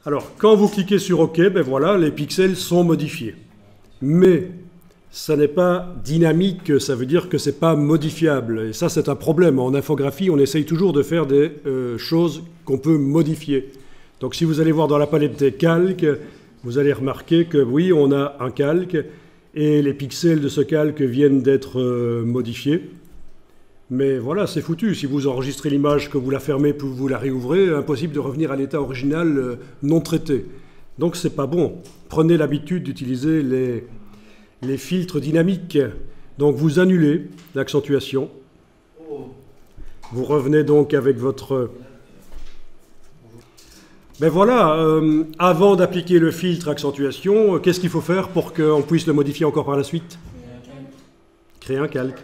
Alors, quand vous cliquez sur OK, ben voilà, les pixels sont modifiés. Mais ça n'est pas dynamique, ça veut dire que ce n'est pas modifiable. Et ça, c'est un problème. En infographie, on essaye toujours de faire des choses qu'on peut modifier. Donc, si vous allez voir dans la palette des calques, vous allez remarquer que oui, on a un calque et les pixels de ce calque viennent d'être modifiés. Mais voilà, c'est foutu. Si vous enregistrez l'image, que vous la fermez, puis vous la réouvrez, impossible de revenir à l'état original non traité. Donc, c'est pas bon. Prenez l'habitude d'utiliser les filtres dynamiques. Donc, vous annulez l'accentuation. Vous revenez donc avec votre... Ben voilà, avant d'appliquer le filtre accentuation, qu'est-ce qu'il faut faire pour qu'on puisse le modifier encore par la suite? Créer un calque.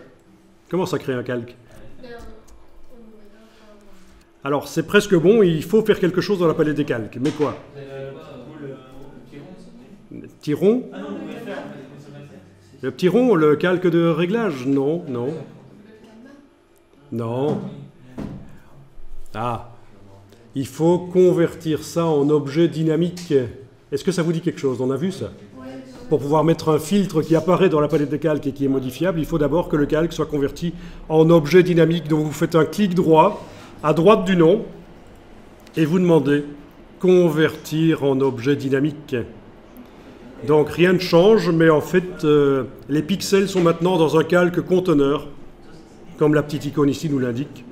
Comment ça, créer un calque? Alors, c'est presque bon, il faut faire quelque chose dans la palette des calques. Mais quoi? Le petit rond? Le petit rond, le calque de réglage? Non, non. Non. Ah. Il faut convertir ça en objet dynamique. Est-ce que ça vous dit quelque chose? On a vu ça? Pour pouvoir mettre un filtre qui apparaît dans la palette de calque et qui est modifiable, il faut d'abord que le calque soit converti en objet dynamique. Donc vous faites un clic droit, à droite du nom, et vous demandez « Convertir en objet dynamique ». Donc rien ne change, mais en fait, les pixels sont maintenant dans un calque conteneur, comme la petite icône ici nous l'indique.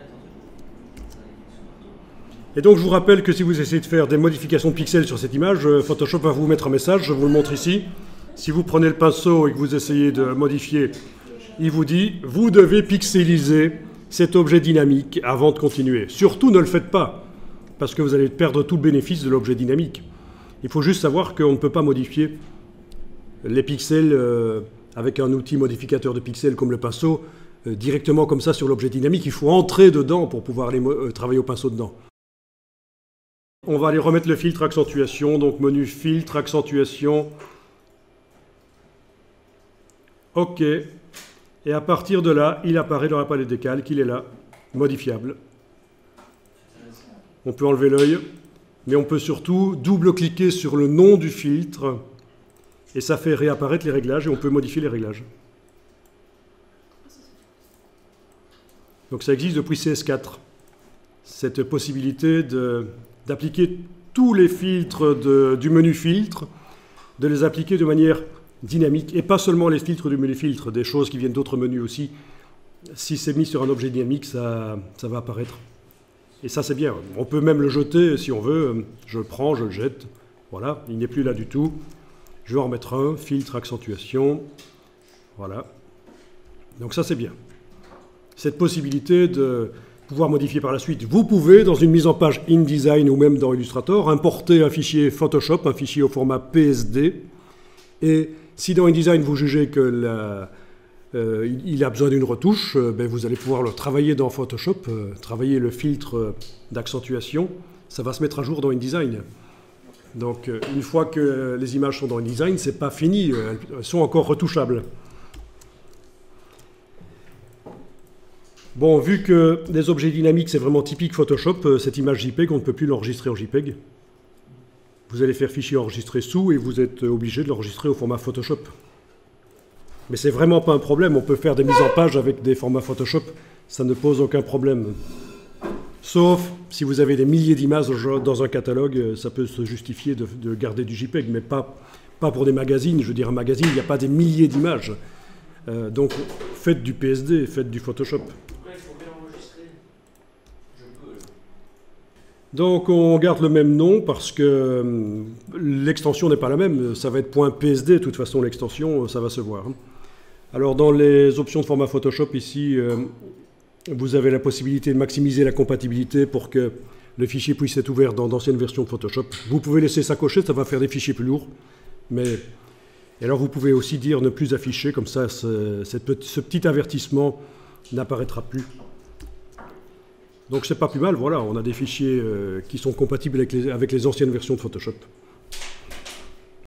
Et donc je vous rappelle que si vous essayez de faire des modifications de pixels sur cette image, Photoshop va vous mettre un message, je vous le montre ici. Si vous prenez le pinceau et que vous essayez de modifier, il vous dit « Vous devez pixeliser cet objet dynamique avant de continuer ». Surtout ne le faites pas, parce que vous allez perdre tout le bénéfice de l'objet dynamique. Il faut juste savoir qu'on ne peut pas modifier les pixels avec un outil modificateur de pixels comme le pinceau, directement comme ça sur l'objet dynamique. Il faut entrer dedans pour pouvoir aller travailler au pinceau dedans. On va aller remettre le filtre accentuation, donc menu filtre, accentuation. OK. Et à partir de là, il apparaît dans la palette des calques, il est là, modifiable. On peut enlever l'œil, mais on peut surtout double-cliquer sur le nom du filtre, et ça fait réapparaître les réglages, et on peut modifier les réglages. Donc ça existe depuis CS4, cette possibilité d'appliquer tous les filtres du menu filtre, de les appliquer de manière dynamique, et pas seulement les filtres du menu filtre, des choses qui viennent d'autres menus aussi. Si c'est mis sur un objet dynamique, ça va apparaître. Et ça, c'est bien. On peut même le jeter si on veut. Je le prends, je le jette. Voilà, il n'est plus là du tout. Je vais en remettre un, filtre, accentuation. Voilà. Donc ça, c'est bien. Cette possibilité de pouvoir modifier par la suite. Vous pouvez, dans une mise en page InDesign ou même dans Illustrator, importer un fichier Photoshop, un fichier au format PSD. Et si dans InDesign, vous jugez que il a besoin d'une retouche, ben vous allez pouvoir le travailler dans Photoshop, travailler le filtre d'accentuation. Ça va se mettre à jour dans InDesign. Donc, une fois que les images sont dans InDesign, c'est pas fini, elles sont encore retouchables. Bon, vu que les objets dynamiques, c'est vraiment typique Photoshop, cette image JPEG, on ne peut plus l'enregistrer en JPEG. Vous allez faire fichier enregistré sous et vous êtes obligé de l'enregistrer au format Photoshop. Mais c'est vraiment pas un problème, on peut faire des mises en page avec des formats Photoshop, ça ne pose aucun problème. Sauf si vous avez des milliers d'images dans un catalogue, ça peut se justifier de garder du JPEG, mais pas pour des magazines. Je veux dire, un magazine, il n'y a pas des milliers d'images. Donc faites du PSD, faites du Photoshop. Donc on garde le même nom parce que l'extension n'est pas la même. Ça va être .psd, de toute façon l'extension, ça va se voir. Alors dans les options de format Photoshop ici, vous avez la possibilité de maximiser la compatibilité pour que le fichier puisse être ouvert dans d'anciennes versions de Photoshop. Vous pouvez laisser ça cocher, ça va faire des fichiers plus lourds. Et alors vous pouvez aussi dire ne plus afficher, comme ça ce petit avertissement n'apparaîtra plus. Donc c'est pas plus mal, voilà, on a des fichiers qui sont compatibles avec les anciennes versions de Photoshop.